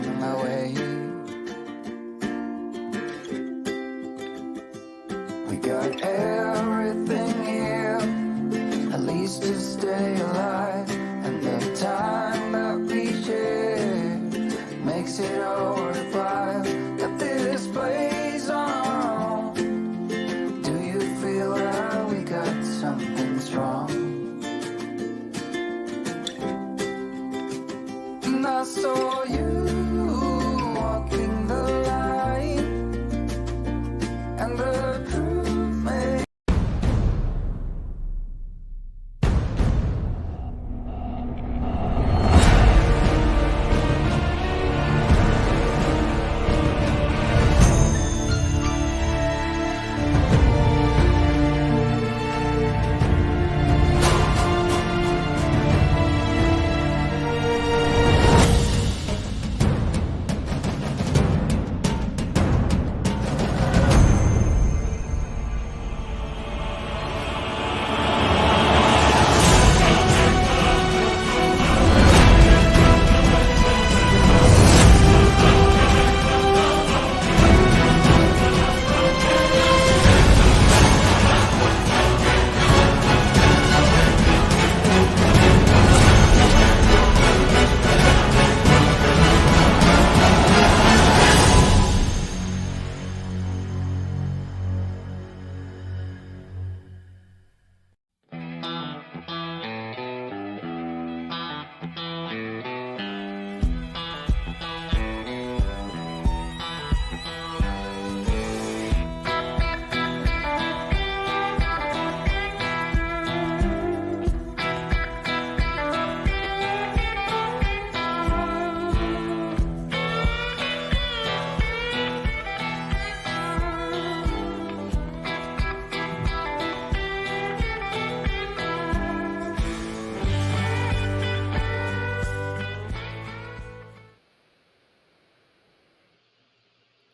along the way. We got everything here, at least to stay alive, and the time that we share makes it all worthwhile. Got this place on our own. Do you feel that we got something strong? And I saw you walking the line, and the truth made.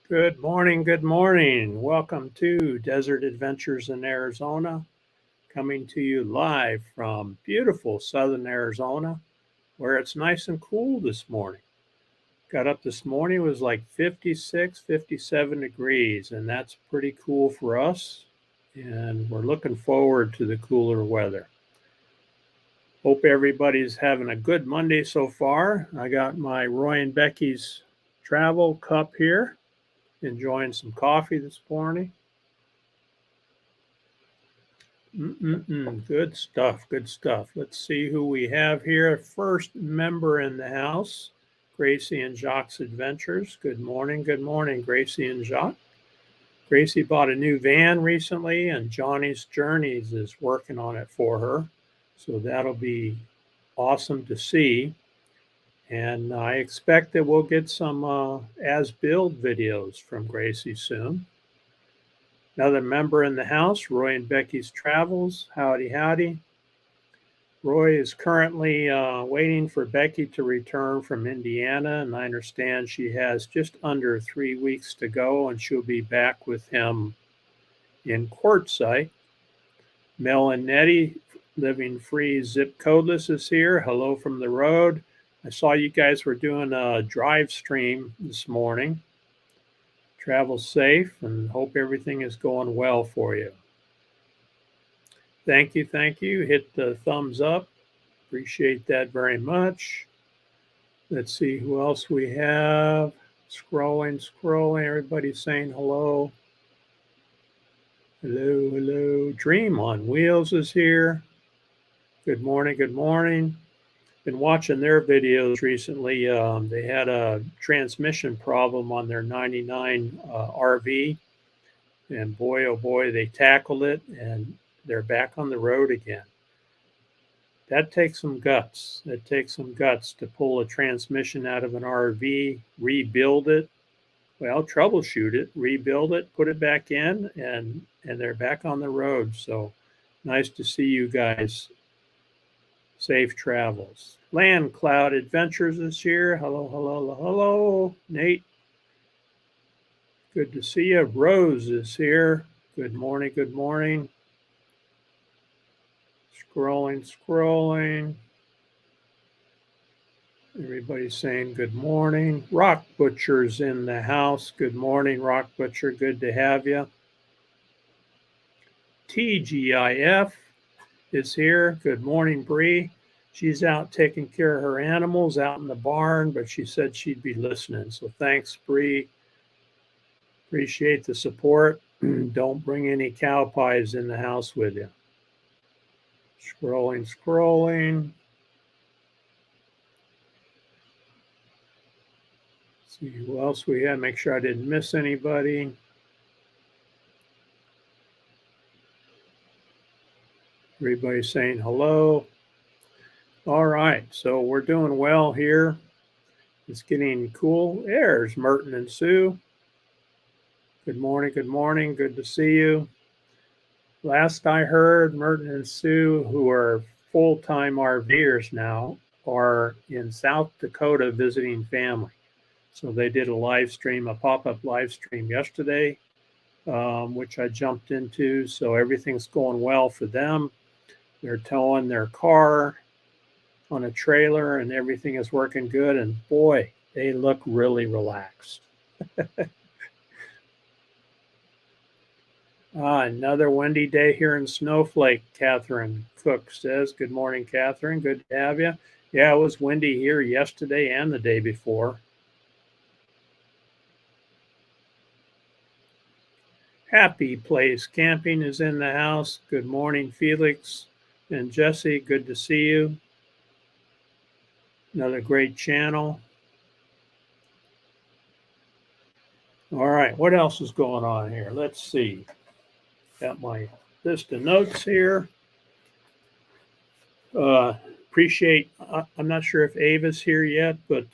Good morning, good morning. Welcome to Desert Adventures in Arizona, coming to you live from beautiful southern Arizona, where it's nice and cool this morning. Got up this morning, it was like 56, 57 degrees, and that's pretty cool for us. And we're looking forward to the cooler weather. Hope everybody's having a good Monday so far. I got my Roy and Becky's travel cup here. Enjoying some coffee this morning. Good stuff, good stuff. Let's see who we have here. First member in the house, Gracie and Jacques Adventures. Good morning, Gracie and Jacques. Gracie bought a new van recently, and Johnny's Journeys is working on it for her. So that'll be awesome to see. And I expect that we'll get some as-built videos from Gracie soon. Another member in the house, Roy and Becky's Travels. Howdy, howdy. Roy is currently waiting for Becky to return from Indiana, and I understand she has just under 3 weeks to go, and she'll be back with him in Quartzsite. Mel and Nettie, Living Free Zip Codeless, is here. Hello from the road. I saw you guys were doing a drive stream this morning. Travel safe and hope everything is going well for you. Thank you, thank you. Hit the thumbs up. Appreciate that very much. Let's see who else we have. Scrolling. Everybody's saying hello. Hello. Dream on Wheels is here. Good morning. Been watching their videos recently. They had a transmission problem on their 99 RV, and boy, oh boy, they tackled it, and they're back on the road again. That takes some guts. It takes some guts to pull a transmission out of an RV, rebuild it, well, troubleshoot it, rebuild it, put it back in, and they're back on the road. So nice to see you guys. Safe travels. Land Cloud Adventures is here. Hello, Nate. Good to see you. Rose is here. Good morning. Scrolling. Everybody's saying good morning. Rock Butcher's in the house. Good morning, Rock Butcher. Good to have you. TGIF is here. Good morning, Bree. She's out taking care of her animals out in the barn, but she said she'd be listening. So thanks, Bree. Appreciate the support. Don't bring any cow pies in the house with you. Scrolling. See who else we have. Make sure I didn't miss anybody. Everybody's saying hello. All right, so we're doing well here. It's getting cool. There's Merton and Sue. Good morning. Good to see you. Last I heard, Merton and Sue, who are full-time RVers now, are in South Dakota visiting family. So they did a pop-up live stream yesterday, which I jumped into. So everything's going well for them. They're towing their car on a trailer and everything is working good. And boy, they look really relaxed. Another windy day here in Snowflake, Catherine Cook says. Good morning, Catherine. Good to have you. Yeah, it was windy here yesterday and the day before. Happy Place Camping is in the house. Good morning, Felix and Jesse. Good to see you. Another great channel. All right, what else is going on here? Let's see. Got my list of notes here. Appreciate, I'm not sure if Ava's here yet, but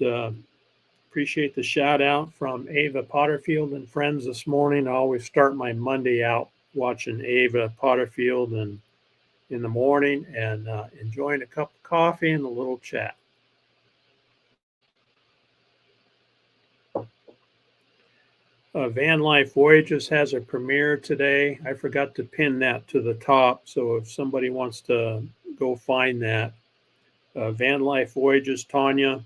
appreciate the shout out from Ava Potterfield and friends this morning. I always start my Monday out watching Ava Potterfield and in the morning and enjoying a cup of coffee and a little chat. Van Life Voyages has a premiere today. I forgot to pin that to the top, so if somebody wants to go find that. Van Life Voyages, Tanya,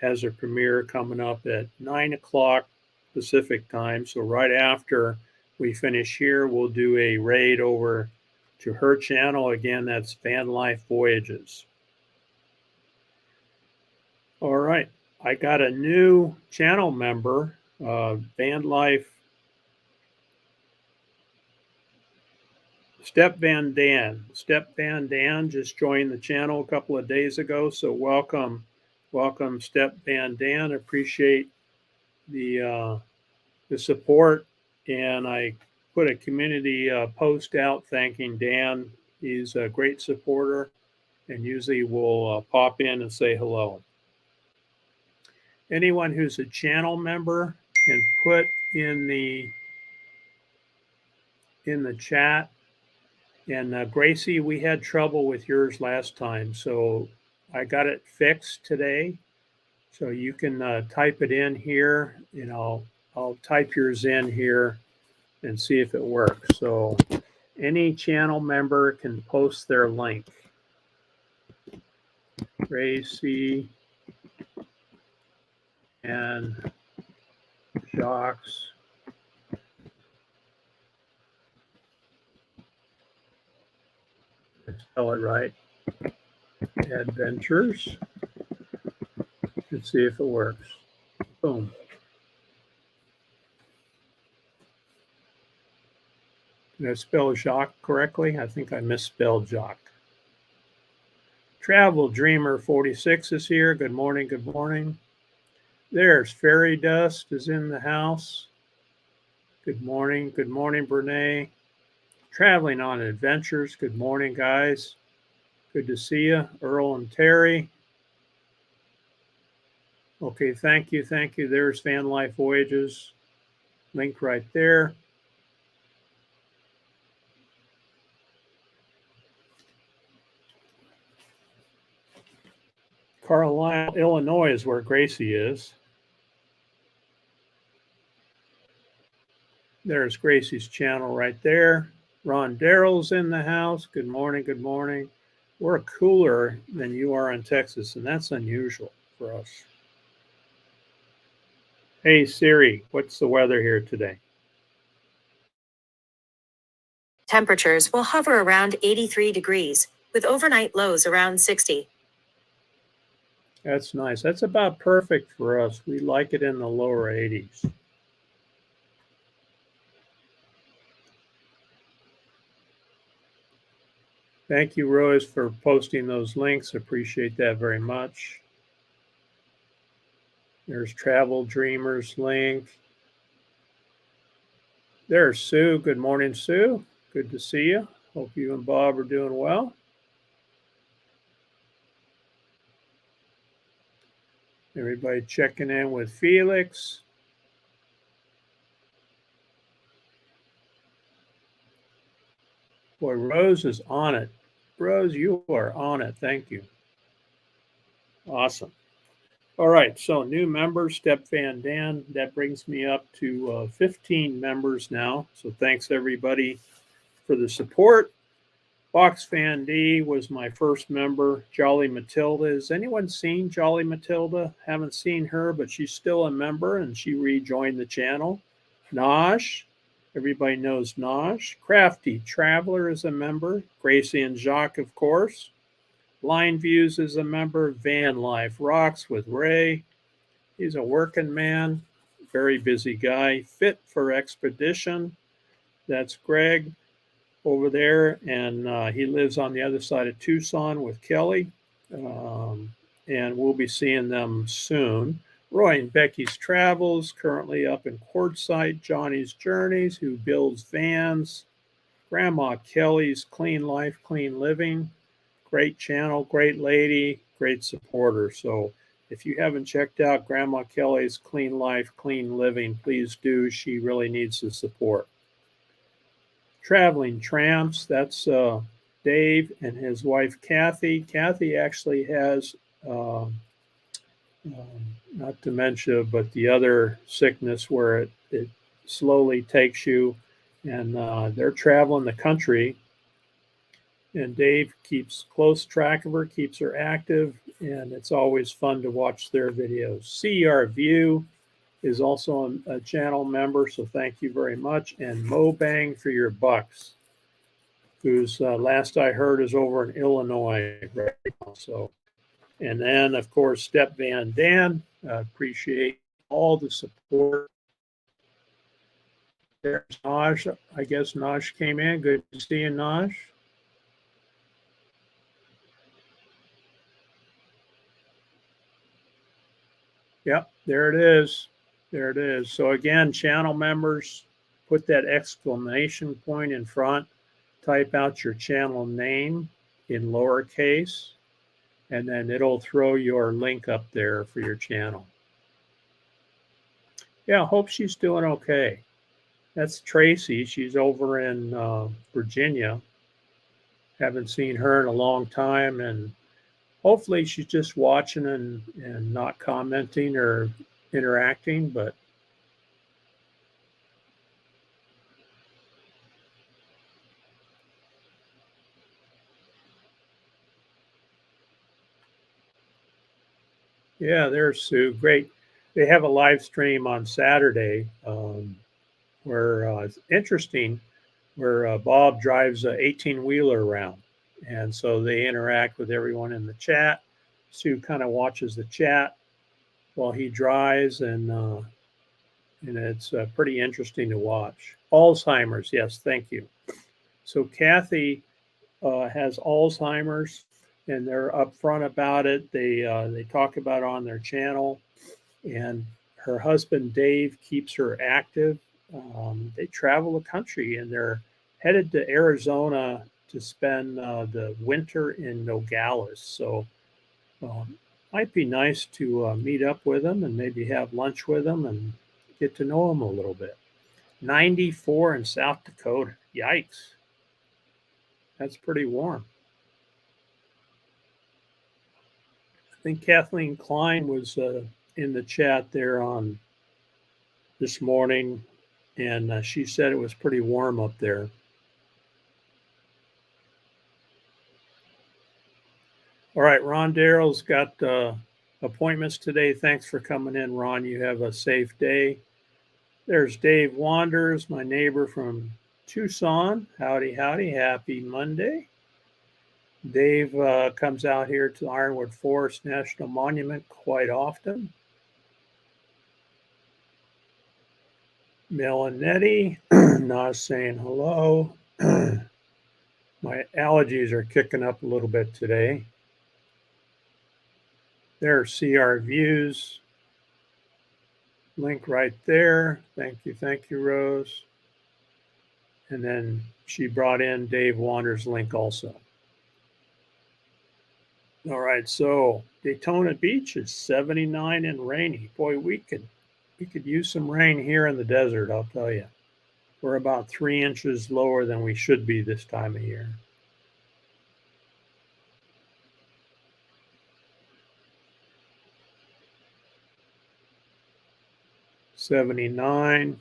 has a premiere coming up at 9 o'clock Pacific time. So right after we finish here, we'll do a raid over to her channel. Again, that's Van Life Voyages. All right, I got a new channel member, Van Life Step Van Dan. Step Van Dan just joined the channel a couple of days ago. So welcome, Step Van Dan. Appreciate the support. And I put a community post out thanking Dan. He's a great supporter and usually will pop in and say hello. Anyone who's a channel member can put in the chat. And Gracie, we had trouble with yours last time, so I got it fixed today. So you can type it in here, and I'll type yours in here and see if it works. So any channel member can post their link. Gracie and Jacques. Spell it right. Adventures. Let's see if it works. Boom. Did I spell Jacques correctly? I think I misspelled Jacques. Travel Dreamer 46 is here. Good morning. Good morning. There's Fairy Dust is in the house. Good morning. Good morning, Brene. Traveling on Adventures. Good morning, guys. Good to see you, Earl and Terry. Okay, thank you. There's Van Life Voyages. Link right there. Carlisle, Illinois is where Gracie is. There's Gracie's channel right there. Ron Darrell's in the house. Good morning. We're cooler than you are in Texas, and that's unusual. for us. Hey Siri, what's the weather here today? Temperatures will hover around 83 degrees, with overnight lows around 60. That's nice. That's about perfect for us. We like it in the lower 80s. Thank you, Rose, for posting those links. Appreciate that very much. There's Travel Dreamers link. There's Sue. Good morning, Sue. Good to see you. Hope you and Bob are doing well. Everybody checking in with Felix. Boy, Rose is on it. Rose, you are on it. Thank you. Awesome. All right, so new members, Step Van Dan. That brings me up to 15 members now. So thanks everybody for the support. Box Fan D was my first member. Jolly Matilda. Has anyone seen Jolly Matilda? Haven't seen her, but she's still a member and she rejoined the channel. Nosh. Everybody knows Nosh. Crafty Traveler is a member. Gracie and Jacques, of course. Line Views is a member. Van Life Rocks with Ray. He's a working man, very busy guy. Fit for Expedition. That's Greg over there, and he lives on the other side of Tucson with Kelly, and we'll be seeing them soon. Roy and Becky's Travels, currently up in Quartzsite. Johnny's Journeys, who builds vans. Grandma Kelly's Clean Life, Clean Living. Great channel, great lady, great supporter. So if you haven't checked out Grandma Kelly's Clean Life, Clean Living, please do. She really needs the support. Traveling Tramps, that's Dave and his wife Kathy. Kathy actually has not dementia, but the other sickness where it slowly takes you, and they're traveling the country. And Dave keeps close track of her, keeps her active, and it's always fun to watch their videos. CR View is also a channel member, so thank you very much. And Mo Bang for your bucks, who's last I heard is over in Illinois right now. So, and then of course Step Van Dan, appreciate all the support. There's Nosh. I guess Nosh came in. Good to see you, Nosh. Yep, there it is. There it is. So again, channel members, put that exclamation point in front, type out your channel name in lowercase, and then it'll throw your link up there for your channel. Yeah, hope she's doing okay. That's Tracy. She's over in Virginia. Haven't seen her in a long time, and hopefully she's just watching and not commenting or interacting, but yeah, there's Sue. Great. They have a live stream on Saturday where it's interesting, where Bob drives an 18-wheeler around. And so they interact with everyone in the chat. Sue kind of watches the chat while he drives, and it's pretty interesting to watch. Alzheimer's, yes, thank you. So Kathy has Alzheimer's, and they're upfront about it. They talk about it on their channel, and her husband Dave keeps her active. They travel the country, and they're headed to Arizona to spend the winter in Nogales. So might be nice to meet up with them and maybe have lunch with them and get to know them a little bit. 94 in South Dakota. Yikes. That's pretty warm. I think Kathleen Klein was in the chat there on this morning, and she said it was pretty warm up there. All right, Ron Darrell's got appointments today. Thanks for coming in, Ron. You have a safe day. There's Dave Wanders, my neighbor from Tucson. Howdy, howdy. Happy Monday. Dave comes out here to Ironwood Forest National Monument quite often. Melanetti, not saying hello. My allergies are kicking up a little bit today. There's CR Views. Link right there. Thank you, Rose. And then she brought in Dave Wanders' link also. All right, so Daytona Beach is 79 and rainy. Boy, we could use some rain here in the desert, I'll tell you. We're about 3 inches lower than we should be this time of year. $79,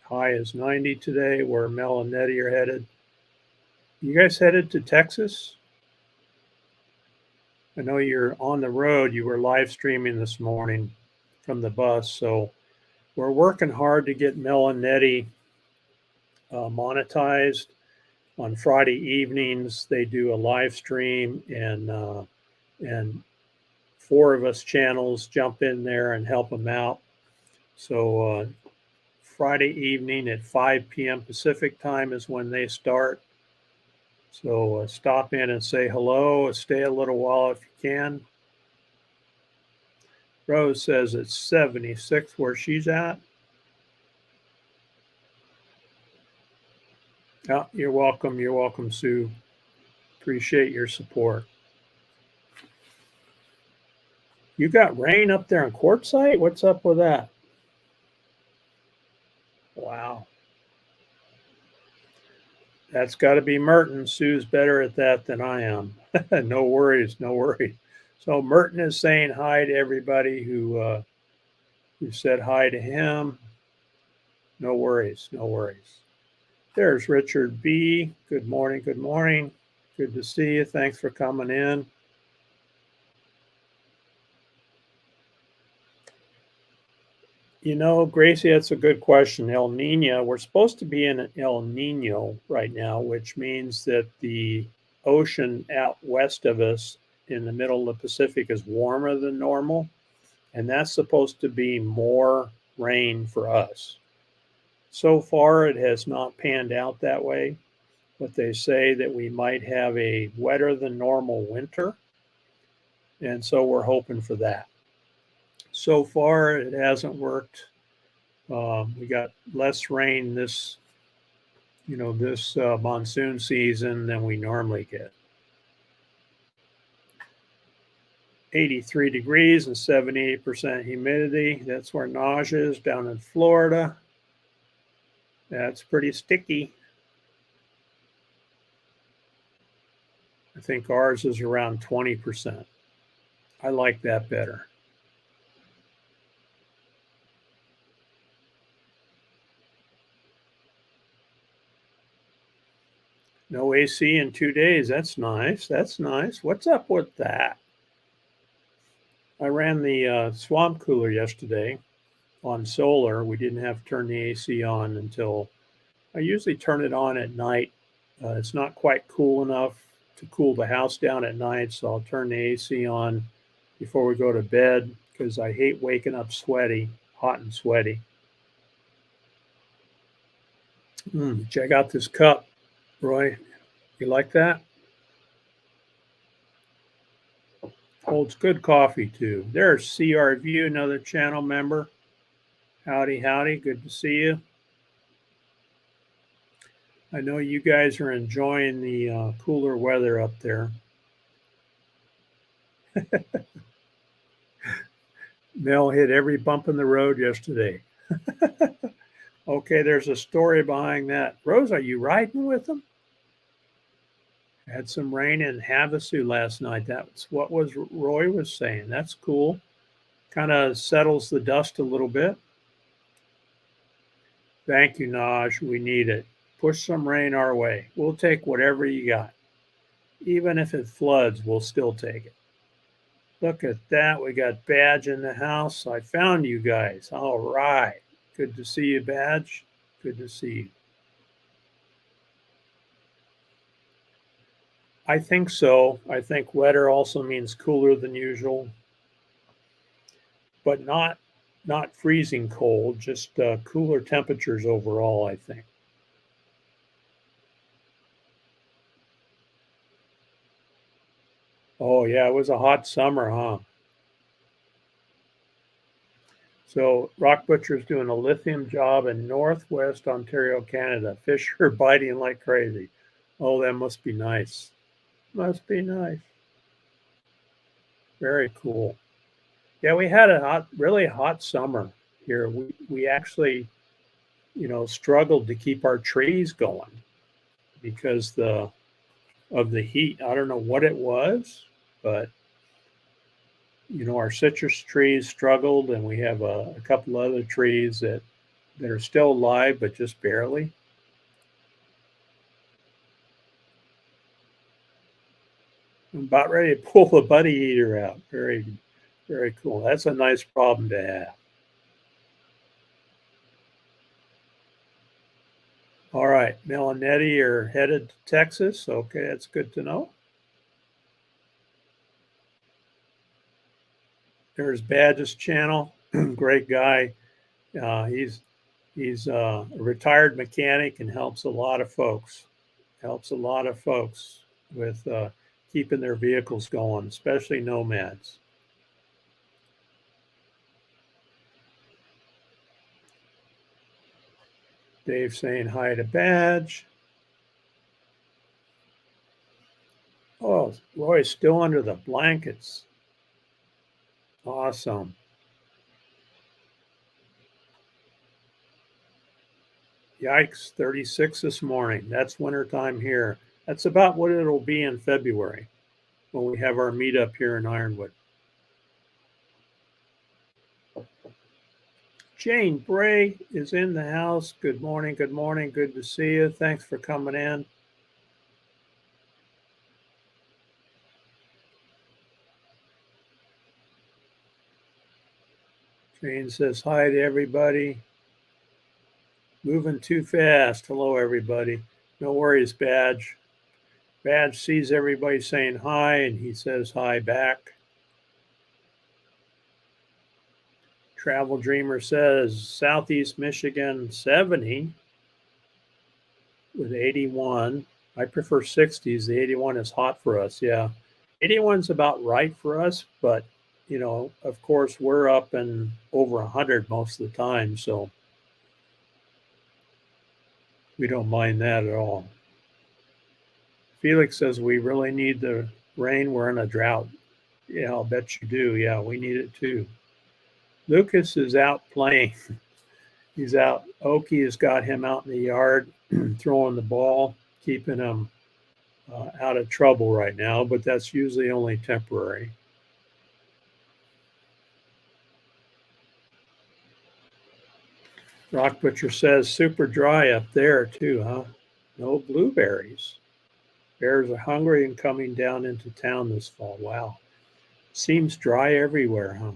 high is 90 today. Where Mel and Nettie are headed. You guys headed to Texas? I know you're on the road. You were live streaming this morning from the bus. So we're working hard to get Mel and Nettie monetized. On Friday evenings, they do a live stream, and 4 of us channels jump in there and help them out. So Friday evening at 5 p.m. Pacific time is when they start. So stop in and say hello. Stay a little while if you can. Rose says it's 76 where she's at. Oh, you're welcome. You're welcome, Sue. Appreciate your support. You got rain up there in Quartzsite? What's up with that? Wow. That's got to be Merton. Sue's better at that than I am. No worries, no worries. So Merton is saying hi to everybody who said hi to him. No worries, no worries. There's Richard B. Good morning, good morning. Good to see you. Thanks for coming in. You know, Gracie, that's a good question. El Nino, we're supposed to be in an El Nino right now, which means that the ocean out west of us in the middle of the Pacific is warmer than normal. And that's supposed to be more rain for us. So far, it has not panned out that way, but they say that we might have a wetter than normal winter. And so we're hoping for that. So far, it hasn't worked. We got less rain this monsoon season than we normally get. 83 degrees and 78% humidity. That's where Nausea is down in Florida. That's pretty sticky. I think ours is around 20%. I like that better. No AC in 2 days. That's nice. That's nice. What's up with that? I ran the swamp cooler yesterday on solar. We didn't have to turn the AC on until I usually turn it on at night. It's not quite cool enough to cool the house down at night, so I'll turn the AC on before we go to bed because I hate waking up sweaty, hot and sweaty. Check out this cup, Roy. You like that? Holds good coffee too. There's CR View, another channel member. Howdy, howdy. Good to see you. I know you guys are enjoying the cooler weather up there. Mel hit every bump in the road yesterday. Okay, there's a story behind that. Rose, are you riding with them? Had some rain in Havasu last night. That's what Roy was saying. That's cool. Kind of settles the dust a little bit. Thank you, Naj. We need it. Push some rain our way. We'll take whatever you got. Even if it floods, we'll still take it. Look at that. We got Badge in the house. I found you guys. All right. Good to see you, Badge. Good to see you. I think so. I think wetter also means cooler than usual, but not freezing cold, just cooler temperatures overall, I think. Oh, yeah, it was a hot summer, huh? So Rock Butcher's doing a lithium job in Northwest Ontario, Canada. Fish are biting like crazy. Oh, that must be nice. Must be nice. Very cool. Yeah, we had a really hot summer here. We actually, struggled to keep our trees going because of the heat. I don't know what it was, but our citrus trees struggled, and we have a couple other trees that are still alive, but just barely. I'm about ready to pull the buddy eater out. Very, very cool. That's a nice problem to have. All right, Mel and Nettie are headed to Texas. Okay, that's good to know. There's Badge's channel. Great guy. He's a retired mechanic and helps a lot of folks. Helps a lot of folks with keeping their vehicles going, especially nomads. Dave saying hi to Badge. Oh, Roy's still under the blankets. Awesome. Yikes, 36 this morning. That's wintertime here. That's about what it'll be in February when we have our meetup here in Ironwood. Jane Bray is in the house. Good morning. Good morning. Good to see you. Thanks for coming in. Jane says hi to everybody. Moving too fast. Hello, everybody. No worries, Badge. Badge sees everybody saying hi, and he says hi back. Travel Dreamer says Southeast Michigan 70 with 81. I prefer 60s. The 81 is hot for us. Yeah. 81's about right for us, but of course, we're up and over 100 most of the time, so we don't mind that at all. Felix says we really need the rain. We're in a drought. Yeah, I'll bet you do. Yeah, we need it too. Lucas is out playing. He's out. Okie has got him out in the yard throwing the ball, keeping him out of trouble right now, but that's usually only temporary. Rock Butcher says super dry up there too, huh? No blueberries. Bears are hungry and coming down into town this fall. Wow. Seems dry everywhere, huh?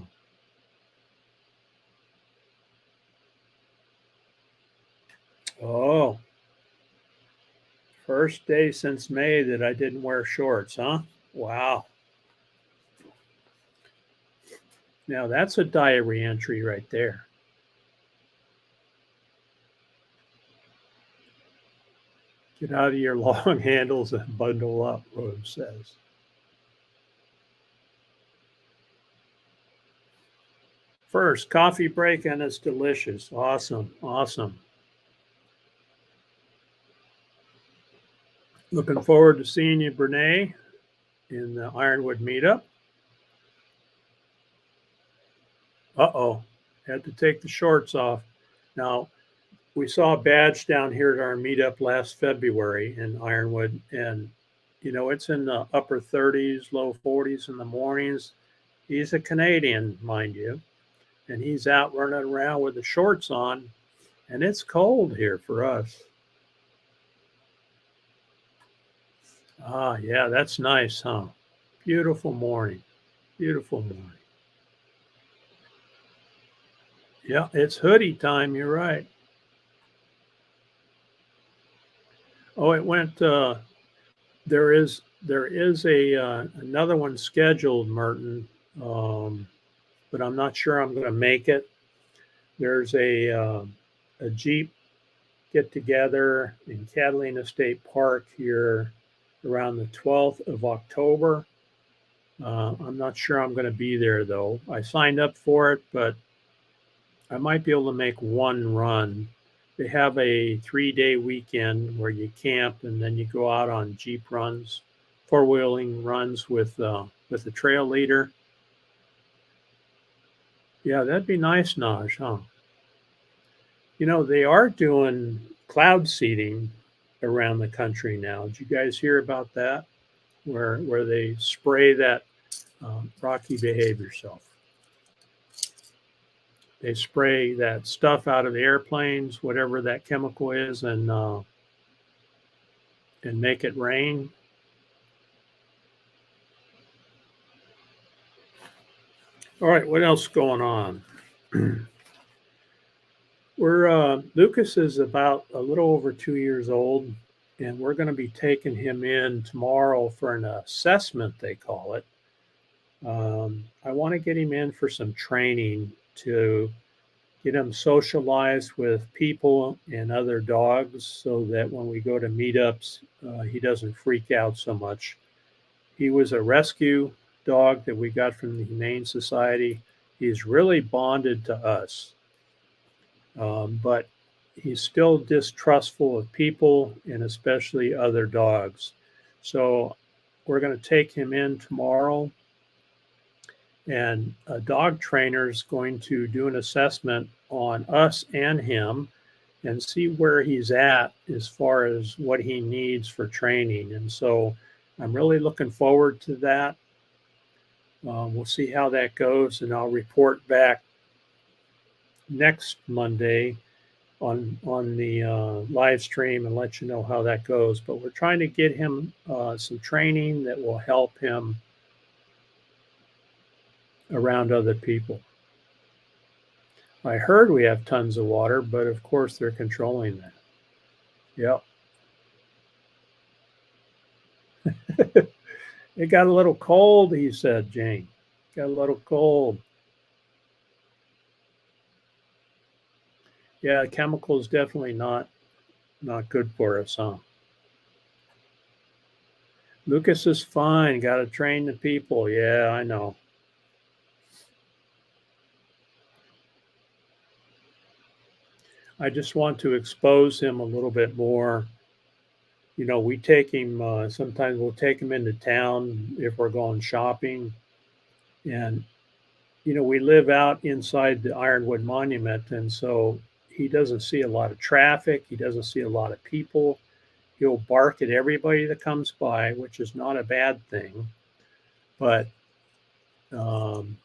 Oh. First day since May that I didn't wear shorts, huh? Wow. Now that's a diary entry right there. Get out of your long handles and bundle up, Rose says. First, coffee break, and it's delicious. Awesome. Awesome. Looking forward to seeing you, Brene, in the Ironwood meetup. Uh-oh. Had to take the shorts off. Now, we saw a Badge down here at our meetup last February in Ironwood, and it's in the upper 30s, low 40s in the mornings. He's a Canadian, mind you, and he's out running around with the shorts on, and it's cold here for us. Ah, yeah, that's nice, huh? Beautiful morning. Beautiful morning. Yeah, it's hoodie time. You're right. Oh, it went. There is a another one scheduled, Merton, but I'm not sure I'm going to make it. There's a Jeep get together in Catalina State Park here around the 12th of October. I'm not sure I'm going to be there though. I signed up for it, but I might be able to make one run. They have a 3-day weekend where you camp and then you go out on Jeep runs, four-wheeling runs with a trail leader. Yeah, that'd be nice, Naj, huh? You know, they are doing cloud seeding around the country now. Did you guys hear about that? Where they spray that Rocky, behave yourself. They spray that stuff out of the airplanes, whatever that chemical is, and make it rain. All right, what else going on? Lucas is about a little over 2 years old, and we're going to be taking him in tomorrow for an assessment, they call it. I want to get him in for some training to get him socialized with people and other dogs so that when we go to meetups, he doesn't freak out so much. He was a rescue dog that we got from the Humane Society. He's really bonded to us, but he's still distrustful of people and especially other dogs. So we're going to take him in tomorrow, and a dog trainer is going to do an assessment on us and him and see where he's at as far as what he needs for training. And so I'm really looking forward to that. We'll see how that goes, and I'll report back next Monday on the live stream and let you know how that goes. But we're trying to get him some training that will help him around other people. I heard we have tons of water, but of course they're controlling that. Yep. It got a little cold, he said, Jane. Got a little cold. Yeah, chemicals definitely not good for us, huh? Lucas is fine. Got to train the people. Yeah, I know. I just want to expose him a little bit more. You know, we take him, sometimes we'll take him into town if we're going shopping. And, you know, we live out inside the Ironwood Monument. And so he doesn't see a lot of traffic. He doesn't see a lot of people. He'll bark at everybody that comes by, which is not a bad thing. But, you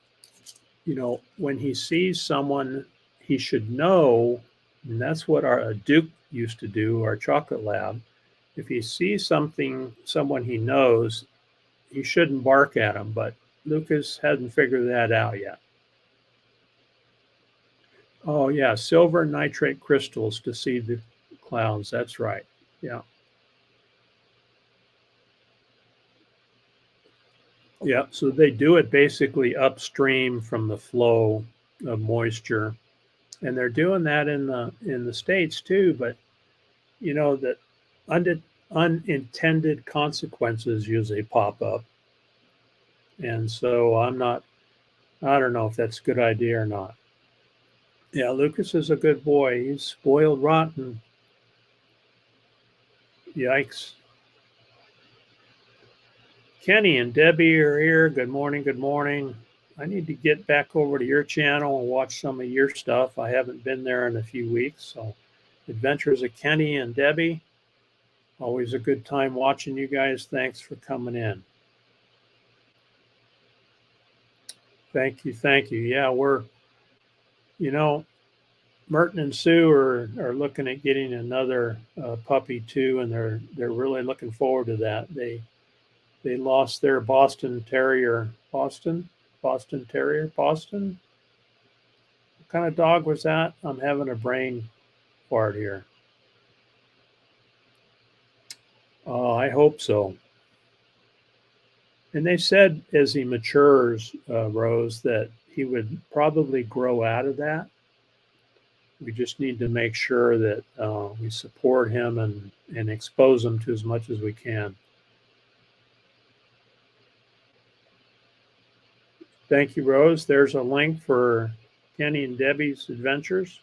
know, when he sees someone, he should know, and that's what our Duke used to do, our chocolate lab. If he sees someone he knows, he shouldn't bark at him. But Lucas hasn't figured that out yet. Oh, yeah, silver nitrate crystals to see the clouds. That's right. Yeah. Yeah, so they do it basically upstream from the flow of moisture, and they're doing that in the States too. But you know that unintended consequences usually pop up, and so I don't know if that's a good idea or not. Yeah, Lucas is a good boy. He's spoiled rotten. Yikes. Kenny and Debbie are here. Good morning. Good morning. I need to get back over to your channel and watch some of your stuff. I haven't been there in a few weeks. So, Adventures of Kenny and Debbie. Always a good time watching you guys. Thanks for coming in. Thank you. Thank you. Yeah, Merton and Sue are looking at getting another puppy too, and they're really looking forward to that. They lost their Boston Terrier, Boston. Boston Terrier. Boston? What kind of dog was that? I'm having a brain fart here. I hope so. And they said as he matures, Rose, that he would probably grow out of that. We just need to make sure that we support him and expose him to as much as we can. Thank you, Rose. There's a link for Kenny and Debbie's adventures.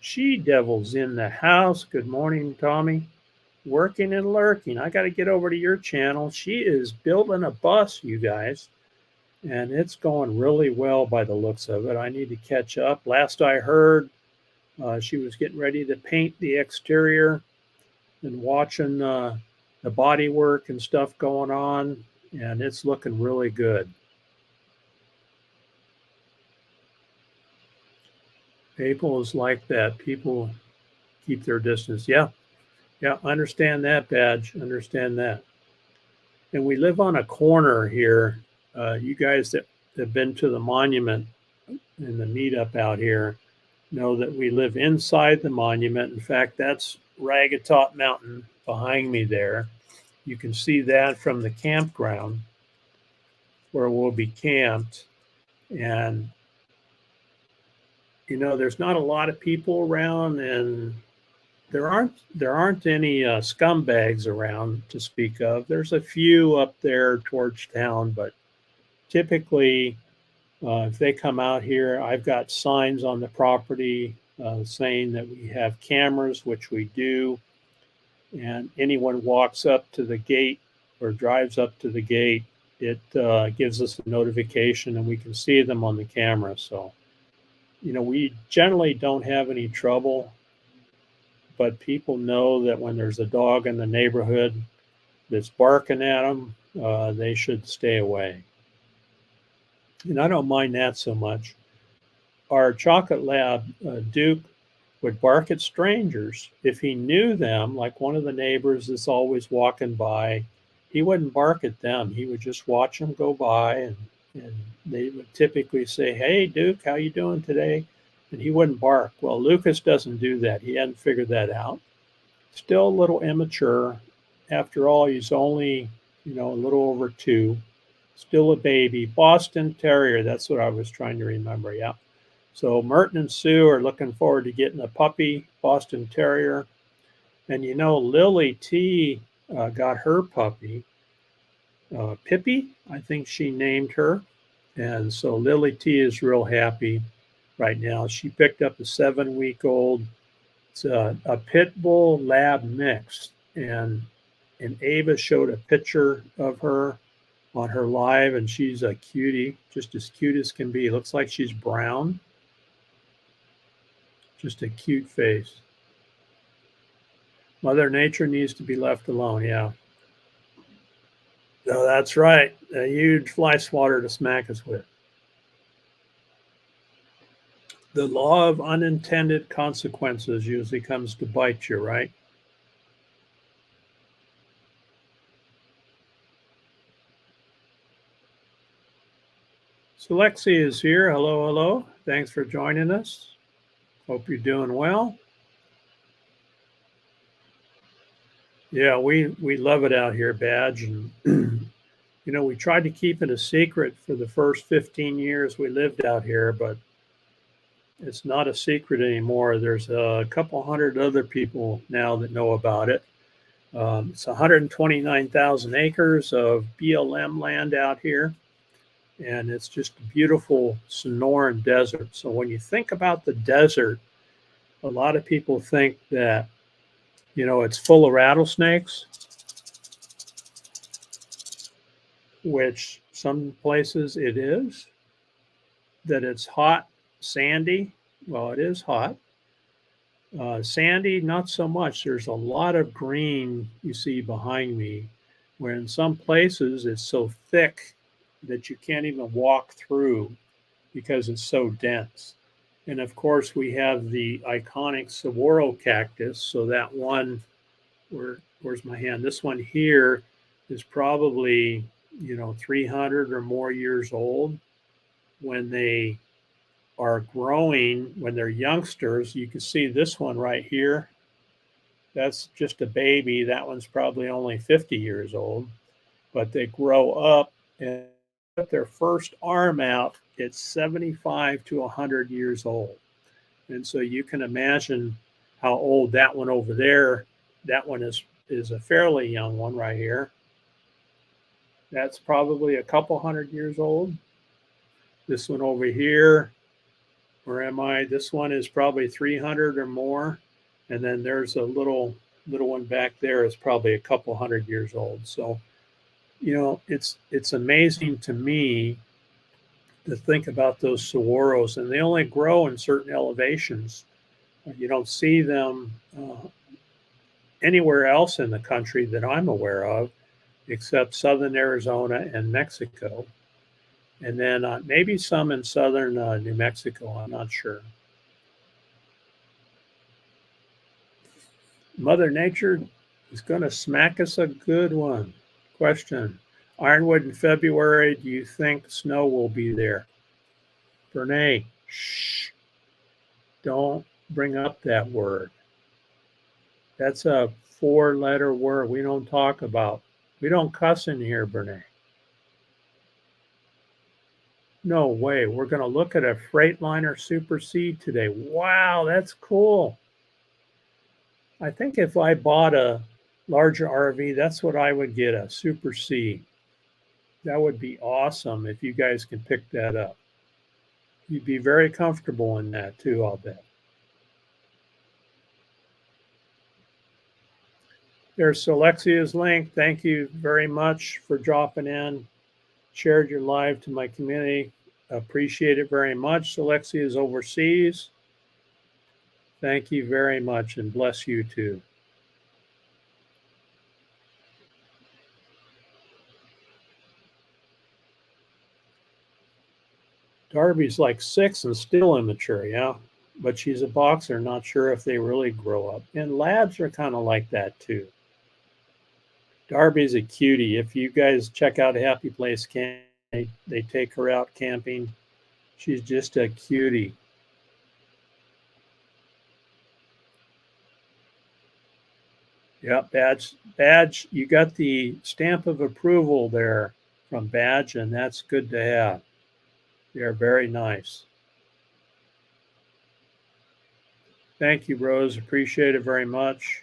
She Devil's in the house. Good morning, Tommy. Working and lurking. I got to get over to your channel. She is building a bus, you guys, and it's going really well by the looks of it. I need to catch up. Last I heard, she was getting ready to paint the exterior and watching the body work and stuff going on, and it's looking really good. People is like that. People keep their distance. Yeah, understand that, Badge. Understand that. And we live on a corner here. You guys that have been to the monument and the meetup out here know that we live inside the monument. In fact, that's Ragged Top Mountain behind me there. You can see that from the campground where we'll be camped. And you know, there's not a lot of people around, and there aren't any scumbags around to speak of. There's a few up there towards town, but typically, if they come out here, I've got signs on the property saying that we have cameras, which we do, and anyone walks up to the gate or drives up to the gate, it gives us a notification, and we can see them on the camera. So, you know, we generally don't have any trouble, but people know that when there's a dog in the neighborhood that's barking at them, they should stay away. And I don't mind that so much. Our chocolate lab, Duke, would bark at strangers. If he knew them, like one of the neighbors that's always walking by, he wouldn't bark at them. He would just watch them go by, and they would typically say, "Hey, Duke, how you doing today?" And he wouldn't bark. Well, Lucas doesn't do that. He hadn't figured that out. Still a little immature. After all, he's only, you know, a little over 2. Still a baby. Boston Terrier, that's what I was trying to remember, yeah. So Merton and Sue are looking forward to getting a puppy, Boston Terrier. And you know, Lily T got her puppy, Pippi, I think she named her. And so Lily T is real happy right now. She picked up a 7-week-old. It's a pit bull lab mix. And Ava showed a picture of her on her live, and she's a cutie, just as cute as can be. Looks like she's brown. Just a cute face. Mother Nature needs to be left alone, yeah. No, that's right. A huge fly swatter to smack us with. The law of unintended consequences usually comes to bite you, right? So Lexi is here. Hello, hello. Thanks for joining us. Hope you're doing well. Yeah, we love it out here, Badge. And, you know, we tried to keep it a secret for the first 15 years we lived out here, but it's not a secret anymore. There's a couple hundred other people now that know about it. It's 129,000 acres of BLM land out here, and it's just a beautiful Sonoran desert. So when you think about the desert, a lot of people think that, you know, it's full of rattlesnakes, which some places it is, that it's hot, sandy. Well, it is hot. Sandy, not so much. There's a lot of green you see behind me, where in some places it's so thick that you can't even walk through because it's so dense. And of course, we have the iconic saguaro cactus. So that one, where's my hand? This one here is probably 300 or more years old. When they are growing, when they're youngsters, you can see this one right here. That's just a baby. That one's probably only 50 years old, but they grow up and put their first arm out at 75 to 100 years old. And so you can imagine how old that one over there, that one is a fairly young one right here. That's probably a couple hundred years old. This one over here, where am I? This one is probably 300 or more. And then there's a little one back there is probably a couple hundred years old. So, it's amazing to me to think about those saguaros, and they only grow in certain elevations. You don't see them anywhere else in the country that I'm aware of, except southern Arizona and Mexico. And then maybe some in southern New Mexico, I'm not sure. Mother Nature is going to smack us a good one. Question: Ironwood in February, do you think snow will be there? Bernae, shh. Don't bring up that word. That's a 4-letter word we don't talk about. We don't cuss in here, Bernae. No way. We're going to look at a Freightliner Super C today. Wow, that's cool. I think if I bought a larger RV, that's what I would get, a Super C. That would be awesome if you guys can pick that up. You'd be very comfortable in that too, I'll bet. There's Alexia's link. Thank you very much for dropping in. Shared your live to my community. Appreciate it very much. Alexia is overseas. Thank you very much, and bless you too. Darby's like 6 and still immature, yeah. But she's a boxer, not sure if they really grow up. And labs are kind of like that too. Darby's a cutie. If you guys check out Happy Place Camp, they take her out camping. She's just a cutie. Yeah, Badge, you got the stamp of approval there from Badge, and that's good to have. They're very nice. Thank you, Rose. Appreciate it very much.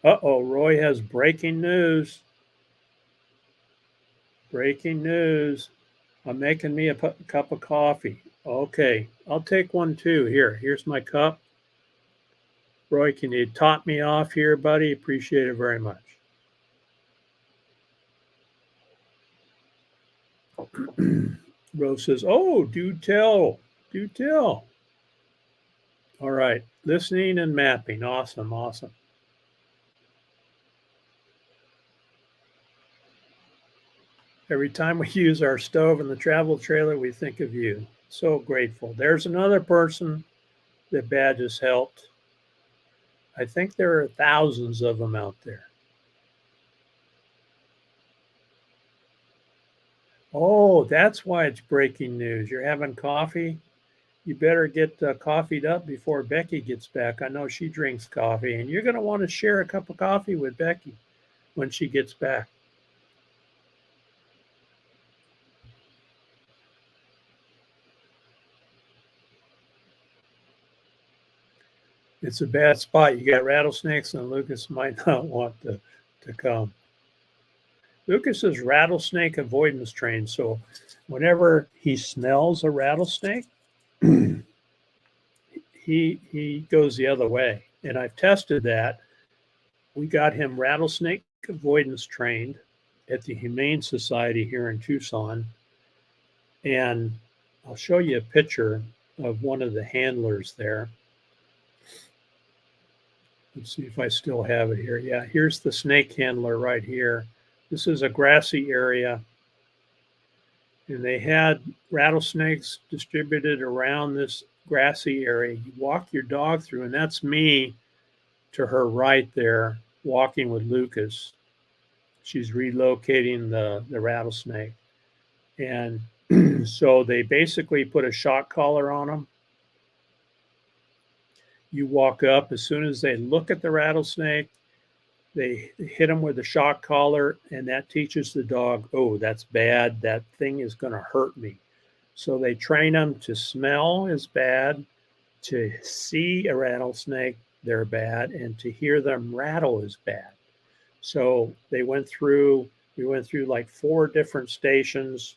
Uh-oh, Roy has breaking news. Breaking news. I'm making me a cup of coffee. Okay, I'll take one too. Here's my cup. Roy, can you top me off here, buddy? Appreciate it very much. Rose says, oh, do tell. All right, listening and mapping. Awesome. Every time we use our stove in the travel trailer, we think of you. So grateful. There's another person that Badge has helped. I think there are thousands of them out there. Oh, that's why it's breaking news. You're having coffee? You better get coffeeed up before Becky gets back. I know she drinks coffee, and you're going to want to share a cup of coffee with Becky when she gets back. It's a bad spot. You got rattlesnakes, and Lucas might not want to come. Lucas is rattlesnake avoidance trained, so whenever he smells a rattlesnake, he goes the other way. And I've tested that. We got him rattlesnake avoidance trained at the Humane Society here in Tucson. And I'll show you a picture of one of the handlers there. Let's see if I still have it here. Yeah, here's the snake handler right here. This is a grassy area. And they had rattlesnakes distributed around this grassy area. You walk your dog through, and that's me to her right there walking with Lucas. She's relocating the rattlesnake. And so they basically put a shock collar on them. You walk up, as soon as they look at the rattlesnake, they hit them with the shock collar, and that teaches the dog, oh, that's bad. That thing is going to hurt me. So they train them to smell is bad, to see a rattlesnake, they're bad, and to hear them rattle is bad. So we went through like 4 different stations,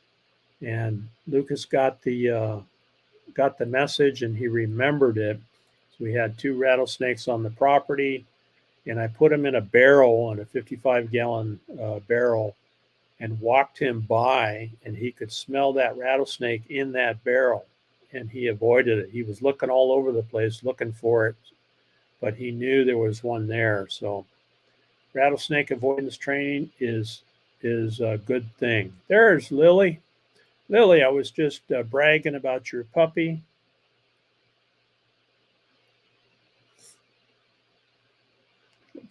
and Lucas got the message, and he remembered it. So we had 2 rattlesnakes on the property, and I put him in a barrel, in a 55-gallon barrel, and walked him by, and he could smell that rattlesnake in that barrel, and he avoided it. He was looking all over the place looking for it, but he knew there was one there. So rattlesnake avoidance training is a good thing. There's Lily. Lily, I was just bragging about your puppy.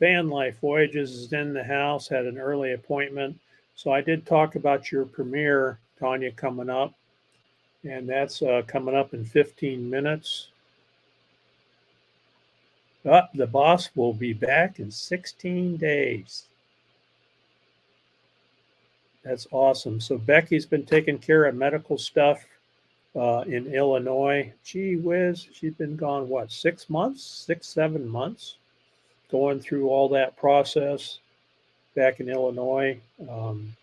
Van Life Voyages is in the house, had an early appointment. So I did talk about your premiere, Tanya, coming up. And that's coming up in 15 minutes. But the boss will be back in 16 days. That's awesome. So Becky's been taking care of medical stuff in Illinois. Gee whiz, she's been gone, what, 6 months, 7 months, going through all that process back in Illinois. And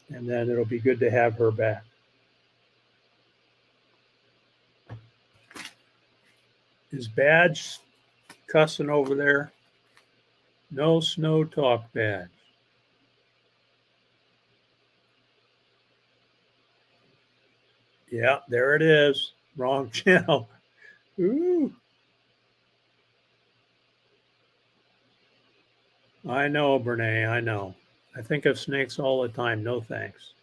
then it'll be good to have her back. Is Badge cussing over there? No snow talk, Badge. Yeah, there it is. Wrong channel. Ooh. I know, Brene, I know. I think of snakes all the time. No thanks.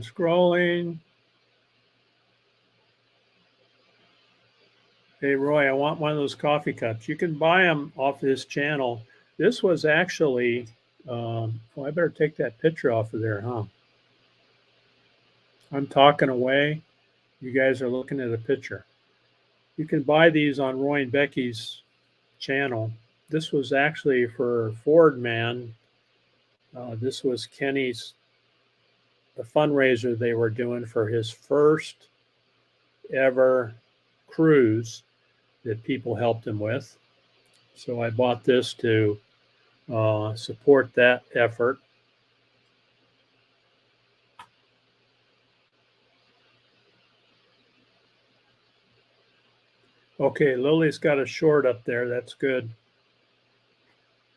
Scrolling. Hey, Roy, I want one of those coffee cups. You can buy them off this channel. This was actually, I better take that picture off of there, huh? I'm talking away. You guys are looking at a picture. You can buy these on Roy and Becky's channel. This was actually for Ford Man. This was Kenny's, the fundraiser they were doing for his first ever cruise that people helped him with. So I bought this to support that effort. Okay, Lily's got a short up there. That's good.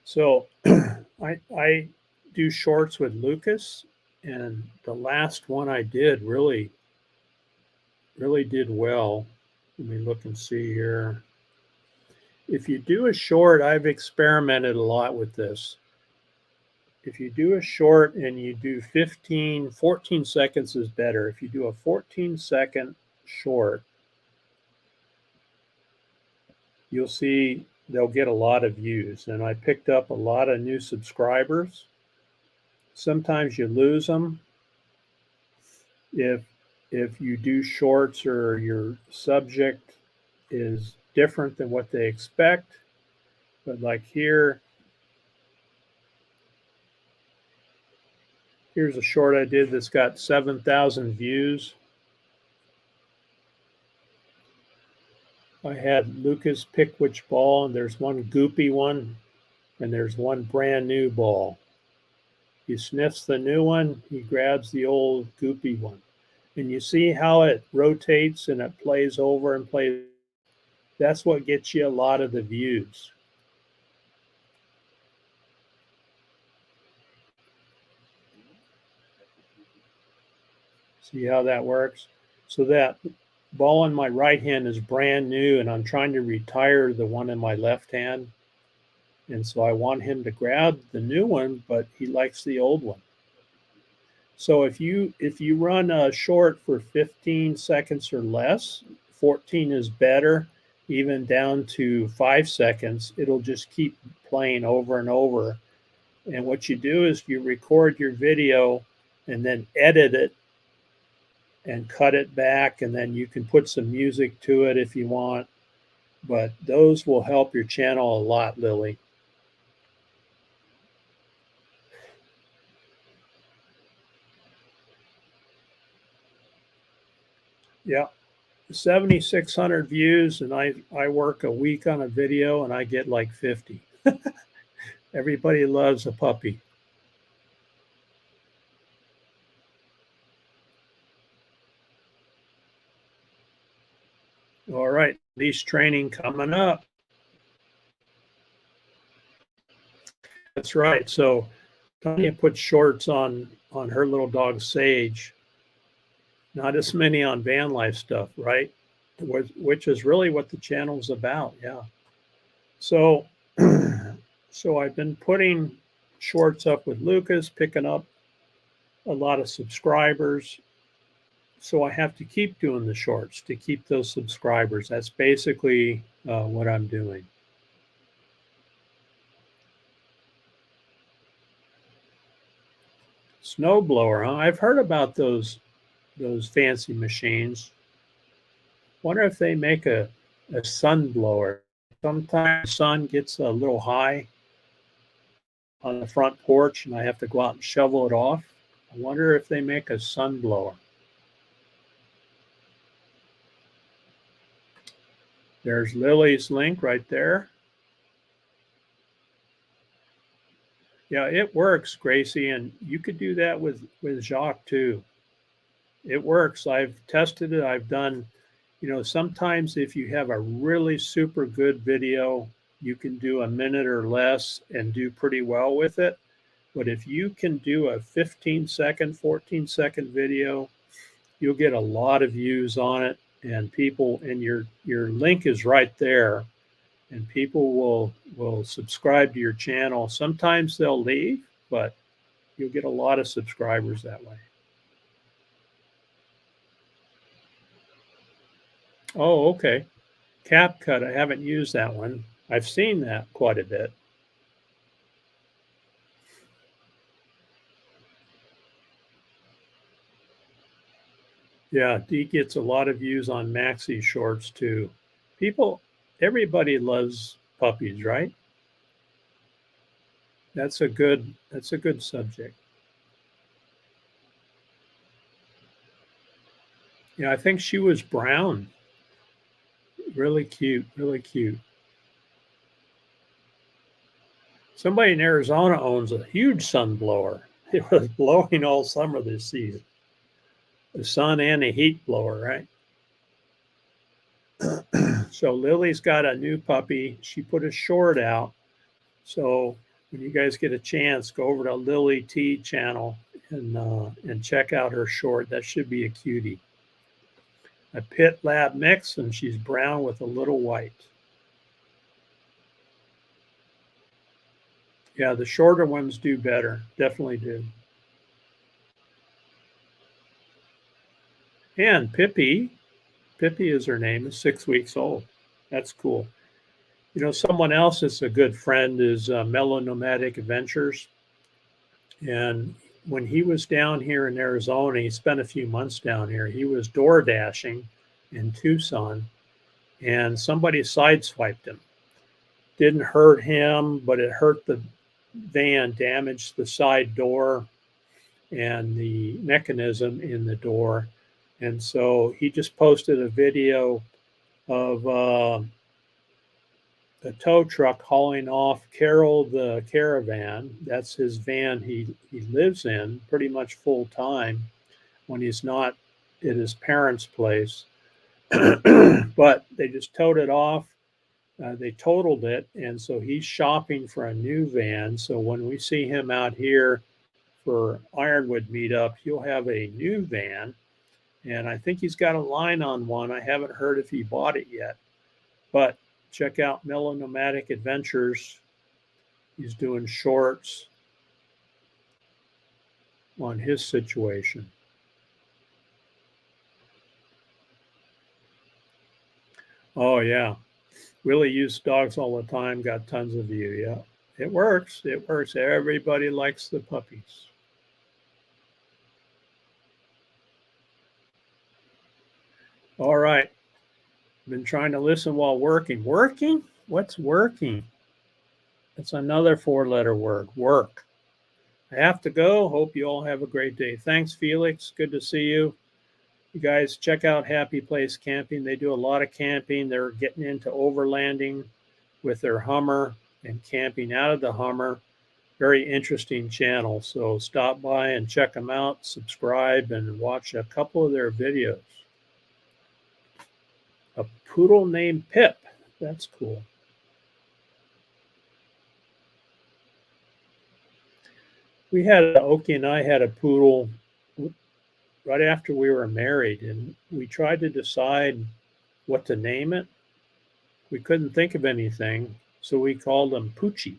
So I do shorts with Lucas, and the last one I did really did well. Let me look and see here. If you do a short, I've experimented a lot with this. If you do a short and you do 14 seconds is better. If you do a 14-second short, you'll see they'll get a lot of views. And I picked up a lot of new subscribers. Sometimes you lose them if you do shorts or your subject is different than what they expect. But like here's a short I did that's got 7,000 views. I had Lucas pick which ball, and there's one goopy one, and there's one brand new ball. He sniffs the new one, he grabs the old goopy one. And you see how it rotates and it plays over and plays. That's what gets you a lot of the views. See how that works? So that ball in my right hand is brand new, and I'm trying to retire the one in my left hand. And so I want him to grab the new one, but he likes the old one. So if you run a short for 15 seconds or less, 14 is better, even down to 5 seconds, it'll just keep playing over and over. And what you do is you record your video and then edit it and cut it back, and then you can put some music to it if you want. But those will help your channel a lot, Lily. Yeah, 7,600 views, and I work a week on a video and I get like 50. Everybody loves a puppy. All right, leash training coming up. That's right. So Tanya put shorts on her little dog Sage. Not as many on van life stuff, right? Which is really what the channel's about. Yeah. So so I've been putting shorts up with Lucas, picking up a lot of subscribers. So I have to keep doing the shorts to keep those subscribers. That's basically what I'm doing. Snowblower, huh? I've heard about those fancy machines. Wonder if they make a sun blower. Sometimes the sun gets a little high on the front porch and I have to go out and shovel it off. I wonder if they make a sun blower. There's Lily's link right there. Yeah, it works, Gracie, and you could do that with Jacques too. It works. I've tested it. I've done, sometimes if you have a really super good video, you can do a minute or less and do pretty well with it. But if you can do a 15-second, 14-second video, you'll get a lot of views on it, and people, and your link is right there, and people will subscribe to your channel. Sometimes they'll leave, but you'll get a lot of subscribers that way. Oh, okay. CapCut, I haven't used that one. I've seen that quite a bit. Yeah, Dee gets a lot of views on Maxi shorts too. Everybody loves puppies, right? That's a good subject. Yeah, I think she was brown. Really cute, really cute. Somebody in Arizona owns a huge sun blower. It was blowing all summer this season. The sun and a heat blower, right? So Lily's got a new puppy. She put a short out. So when you guys get a chance, go over to Lily T channel and check out her short. That should be a cutie. A pit lab mix, and she's brown with a little white. Yeah, the shorter ones do better. Definitely do. And Pippi is her name, is 6 weeks old. That's cool. Someone else that's a good friend is Mellow Nomadic Adventures. And when he was down here in Arizona, he spent a few months down here. He was door dashing in Tucson, and somebody sideswiped him. Didn't hurt him, but it hurt the van, damaged the side door and the mechanism in the door. And so he just posted a video of a tow truck hauling off Carol the caravan. That's his van he lives in pretty much full time when he's not at his parents' place. But they just towed it off. They totaled it, and so he's shopping for a new van. So when we see him out here for Ironwood meetup, he'll have a new van. And I think he's got a line on one. I haven't heard if he bought it yet. But check out Mellow Nomadic Adventures. He's doing shorts on his situation. Oh, yeah. Willie used dogs all the time, got tons of view. Yeah, it works. It works. Everybody likes the puppies. All right. Been trying to listen while working. Working? What's working? It's another 4-letter word. Work. I have to go. Hope you all have a great day. Thanks, Felix. Good to see you. You guys check out Happy Place Camping. They do a lot of camping. They're getting into overlanding with their Hummer and camping out of the Hummer. Very interesting channel. So stop by and check them out, subscribe, and watch a couple of their videos. A poodle named Pip. That's cool. Oki and I had a poodle right after we were married, and we tried to decide what to name it. We couldn't think of anything, so we called him Poochie.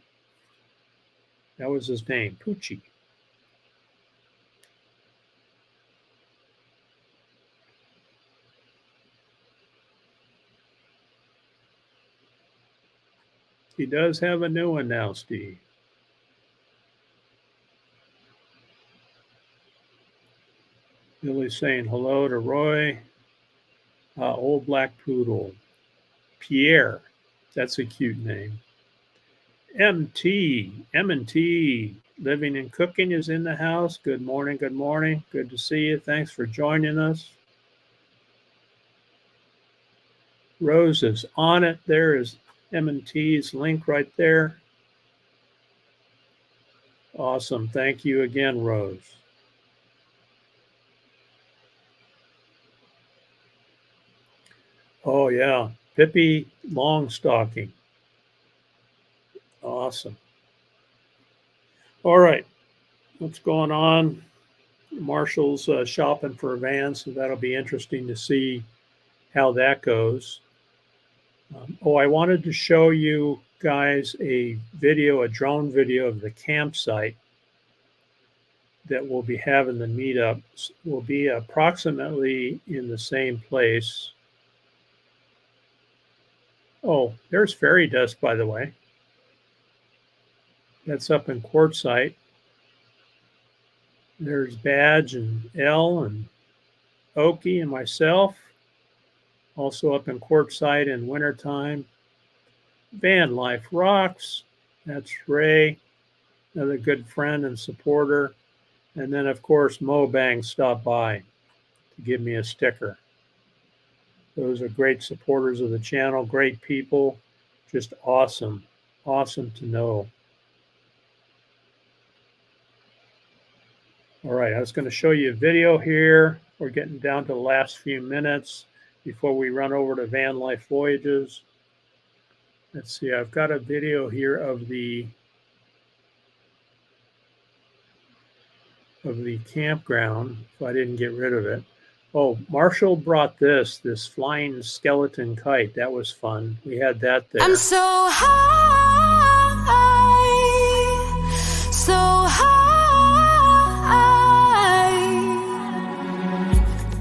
That was his name, Poochie. He does have a new one now, Steve. Billy's saying hello to Roy. Old Black Poodle. Pierre. That's a cute name. M&T. Living and Cooking is in the house. Good morning. Good morning. Good to see you. Thanks for joining us. Rose is on it. There is M&T's link right there. Awesome. Thank you again, Rose. Oh, yeah. Pippi Longstocking. Awesome. All right. What's going on? Marshall's shopping for a van, so that'll be interesting to see how that goes. I wanted to show you guys a drone video of the campsite that we'll be having the meetups. Will be approximately in the same place. Oh, there's Fairy Dust, by the way. That's up in Quartzsite. There's Badge and Elle and Oki and myself. Also up in Quartzsite in wintertime. Van Life Rocks. That's Ray, another good friend and supporter. And then, of course, Mobang stopped by to give me a sticker. Those are great supporters of the channel, great people, just awesome, awesome to know. All right, I was going to show you a video here. We're getting down to the last few minutes before we run over to Van Life Voyages. Let's see, I've got a video here of the campground, if I didn't get rid of it. Oh, Marshall brought this flying skeleton kite. That was fun. We had that there. I'm so high, so high.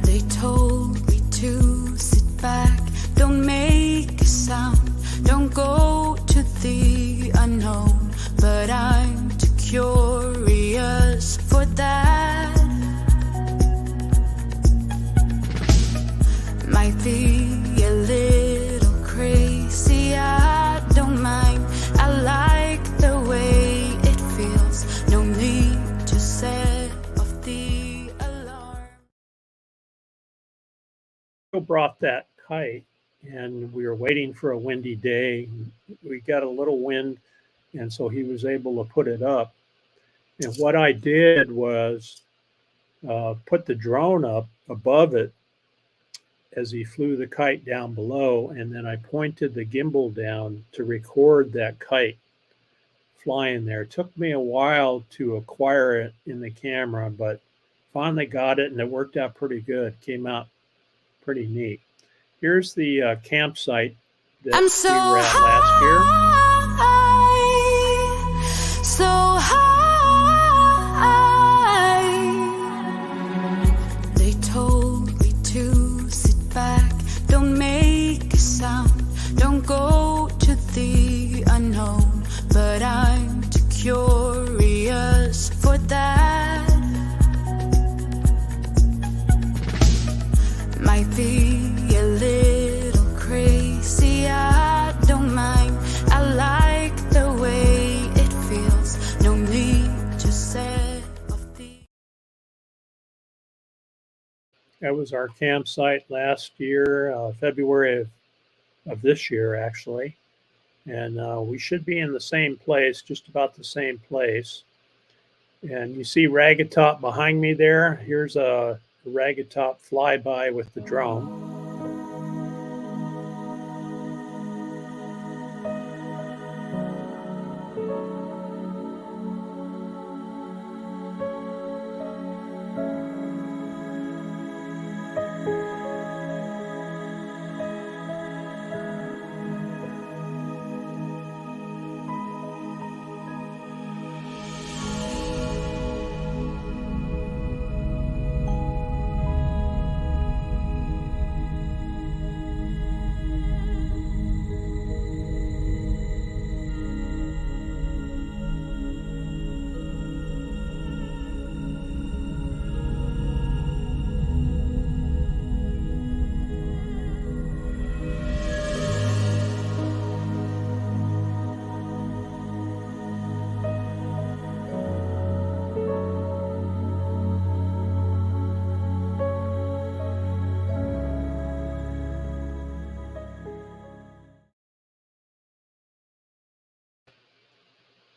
They told me to sit back, don't make a sound, don't go to the unknown. But I'm too curious for that. Might be a little crazy, I don't mind. I like the way it feels. No need to set off the alarm. Brought that kite, and we were waiting for a windy day. We got a little wind, and so he was able to put it up. And what I did was put the drone up above it as he flew the kite down below, and then I pointed the gimbal down to record that kite flying there. It took me a while to acquire it in the camera, but finally got it, and it worked out pretty good. Came out pretty neat. Here's the campsite that we were at last year. That was our campsite last year, February of this year, actually. And we should be in the same place, just about the same place. And you see Ragged Top behind me there. Here's a Ragged Top flyby with the drone.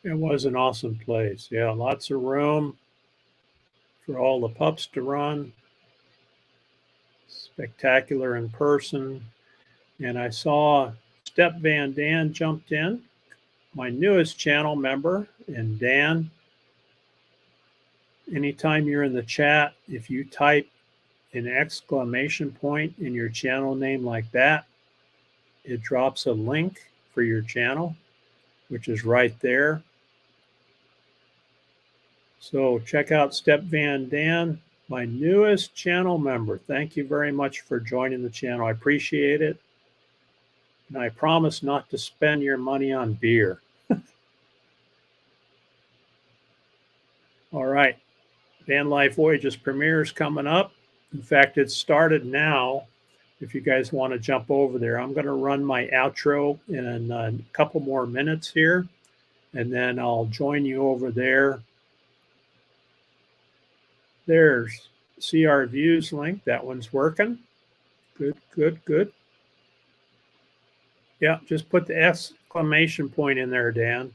It was an awesome place. Yeah, lots of room for all the pups to run. Spectacular in person. And I saw Step Van Dan jumped in, my newest channel member. And Dan, anytime you're in the chat, if you type an exclamation point in your channel name like that, it drops a link for your channel, which is right there. So check out Step Van Dan, my newest channel member. Thank you very much for joining the channel. I appreciate it. And I promise not to spend your money on beer. All right. Van Life Voyages premiere is coming up. In fact, it started now. If you guys want to jump over there, I'm going to run my outro in a couple more minutes here, and then I'll join you over there. There's see our views link. That one's working. Good, good, good. Yeah, just put the exclamation point in there, Dan.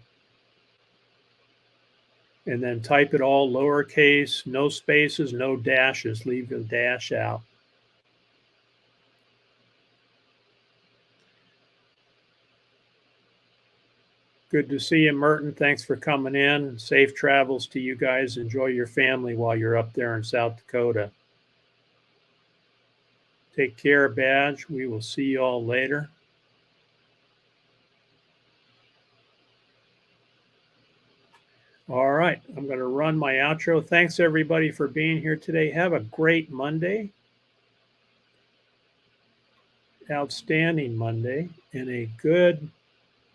And then type it all lowercase, no spaces, no dashes. Leave the dash out. Good to see you, Merton. Thanks for coming in. Safe travels to you guys. Enjoy your family while you're up there in South Dakota. Take care, Badge. We will see you all later. All right, I'm going to run my outro. Thanks, everybody, for being here today. Have a great Monday. Outstanding Monday and a good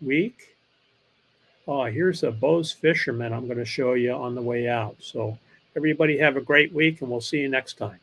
week. Oh, here's a Bose Fisherman I'm going to show you on the way out. So everybody have a great week, and we'll see you next time.